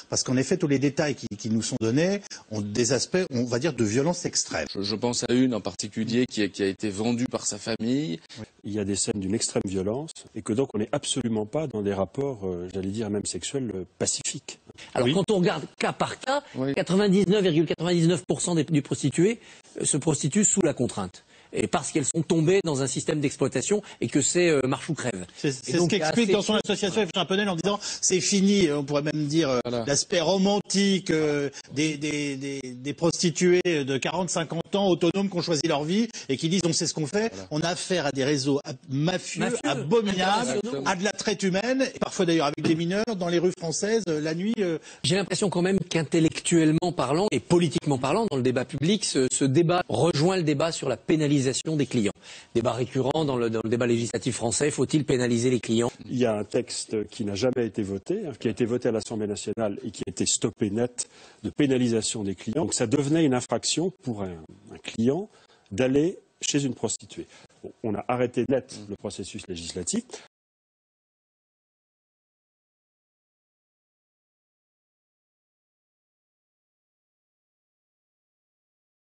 parce qu'en effet, tous les détails qui nous sont donnés ont des aspects, on va dire, de violence extrême. Je pense à une en particulier qui a été vendue par sa famille. Il y a des scènes d'une extrême violence et que donc on n'est absolument pas dans des rapports, j'allais dire même sexuels, pacifiques. Alors quand on regarde cas par cas, 99,99% des prostituées se prostituent sous la contrainte. Et parce qu'elles sont tombées dans un système d'exploitation et que c'est marche ou crève. C'est ce qu'explique dans son association F. Chaponel en disant c'est fini, on pourrait même dire l'aspect romantique des prostituées de 40-50 ans autonomes qui ont choisi leur vie et qui disent on sait ce qu'on fait, on a affaire à des réseaux mafieux, abominables, à de la traite humaine, et parfois d'ailleurs avec des mineurs dans les rues françaises la nuit. J'ai l'impression quand même qu'intellectuellement parlant et politiquement parlant, dans le débat public, ce débat rejoint le débat sur la pénalisation des clients. Débat récurrent dans le débat législatif français, faut-il pénaliser les clients? Il y a un texte qui n'a jamais été voté, qui a été voté à l'Assemblée nationale et qui a été stoppé net de pénalisation des clients. Donc ça devenait une infraction pour un client d'aller chez une prostituée. Bon, on a arrêté net le processus législatif.